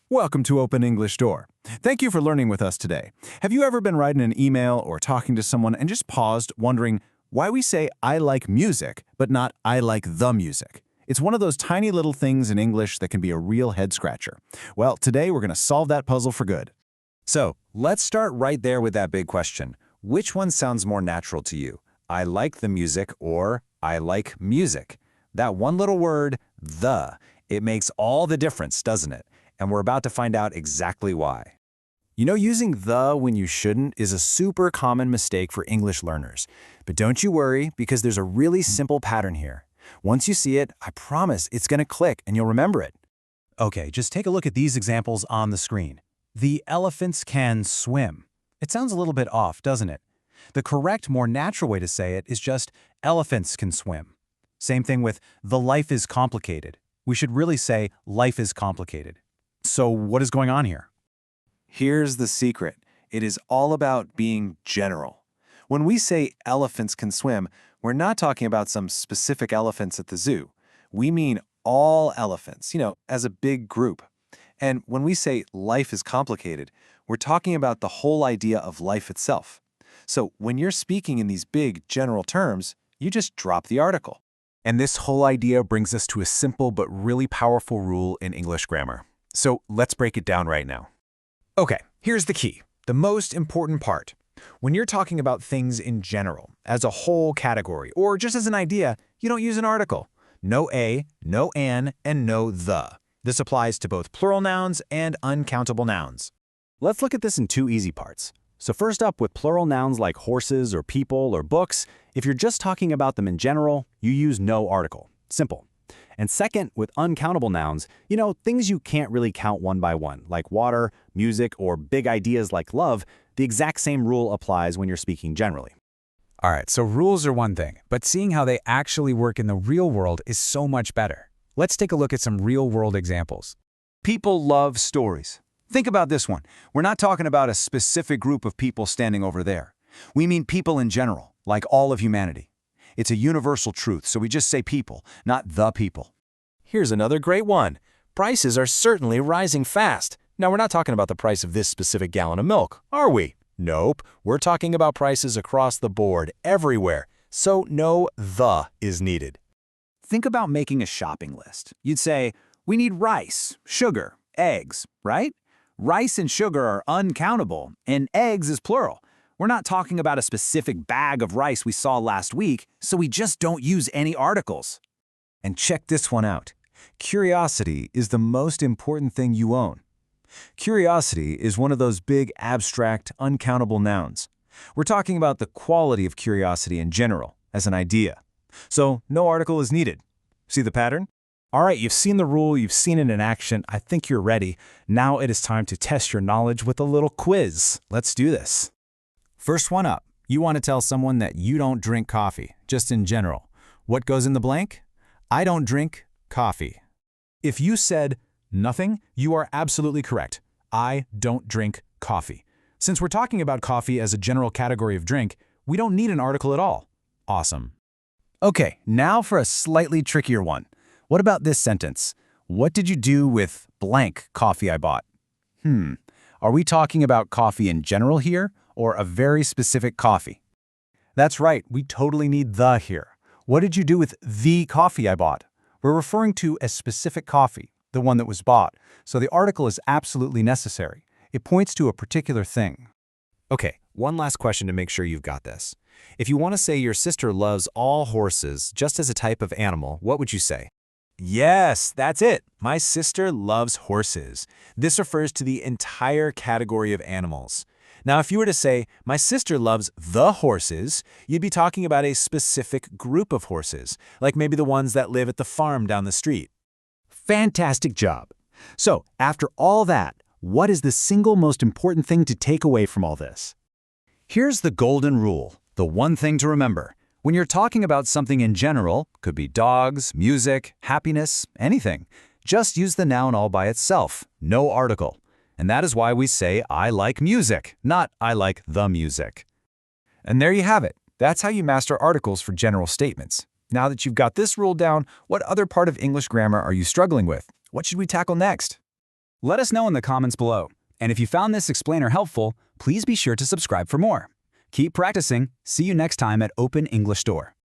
Welcome to Open English Door. Thank you for learning with us today. Have you ever been writing an email or talking to someone and just paused wondering why we say I like music, but not I like the music? It's one of those tiny little things in English that can be a real head-scratcher. Well, today we're going to solve that puzzle for good. So, let's start right there with that big question. Which one sounds more natural to you? I like the music or I like music. That one little word, the, it makes all the difference, doesn't it? And we're about to find out exactly why. You know, using the when you shouldn't is a super common mistake for English learners. But don't you worry, because there's a really simple pattern here. Once you see it, I promise it's going to click and you'll remember it. Okay, just take a look at these examples on the screen. The elephants can swim. It sounds a little bit off, doesn't it? The correct, more natural way to say it is just elephants can swim. Same thing with the life is complicated. We should really say life is complicated. So what is going on here? Here's the secret. It is all about being general. When we say elephants can swim, we're not talking about some specific elephants at the zoo. We mean all elephants, as a big group. And when we say life is complicated, we're talking about the whole idea of life itself. So when you're speaking in these big general terms, you just drop the article. And this whole idea brings us to a simple but really powerful rule in English grammar. So let's break it down right now. Okay, here's the key, the most important part. When you're talking about things in general, as a whole category, or just as an idea, you don't use an article. No a, no an, and no the. This applies to both plural nouns and uncountable nouns. Let's look at this in two easy parts. So first up, with plural nouns like horses or people or books, if you're just talking about them in general, you use no article. Simple. And second, with uncountable nouns, things you can't really count one by one, like water, music, or big ideas like love, the exact same rule applies when you're speaking generally. All right, so rules are one thing, but seeing how they actually work in the real world is so much better. Let's take a look at some real-world examples. People love stories. Think about this one. We're not talking about a specific group of people standing over there. We mean people in general, like all of humanity. It's a universal truth, so we just say people, not the people. Here's another great one. Prices are certainly rising fast. Now, we're not talking about the price of this specific gallon of milk, are we? Nope. We're talking about prices across the board, everywhere. So no the is needed. Think about making a shopping list. You'd say, we need rice, sugar, eggs, right? Rice and sugar are uncountable, and eggs is plural. We're not talking about a specific bag of rice we saw last week, so we just don't use any articles. And check this one out. Curiosity is the most important thing you own. Curiosity is one of those big, abstract, uncountable nouns. We're talking about the quality of curiosity in general, as an idea. So no article is needed. See the pattern? All right, you've seen the rule, you've seen it in action. I think you're ready. Now it is time to test your knowledge with a little quiz. Let's do this. First one up. You want to tell someone that you don't drink coffee, just in general. What goes in the blank? I don't drink coffee. If you said nothing, you are absolutely correct. I don't drink coffee. Since we're talking about coffee as a general category of drink, we don't need an article at all. Awesome. Okay, now for a slightly trickier one. What about this sentence? What did you do with blank coffee I bought? Are we talking about coffee in general here, or a very specific coffee? That's right, we totally need the here. What did you do with the coffee I bought? We're referring to a specific coffee, the one that was bought, so the article is absolutely necessary. It points to a particular thing. Okay, one last question to make sure you've got this. If you want to say your sister loves all horses just as a type of animal, what would you say? Yes, that's it. My sister loves horses. This refers to the entire category of animals. Now, if you were to say, my sister loves the horses, you'd be talking about a specific group of horses, like maybe the ones that live at the farm down the street. Fantastic job. So, after all that, what is the single most important thing to take away from all this? Here's the golden rule, the one thing to remember. When you're talking about something in general, could be dogs, music, happiness, anything, just use the noun all by itself, no article. And that is why we say, I like music, not I like the music. And there you have it. That's how you master articles for general statements. Now that you've got this rule down, what other part of English grammar are you struggling with? What should we tackle next? Let us know in the comments below. And if you found this explainer helpful, please be sure to subscribe for more. Keep practicing. See you next time at Open English Store.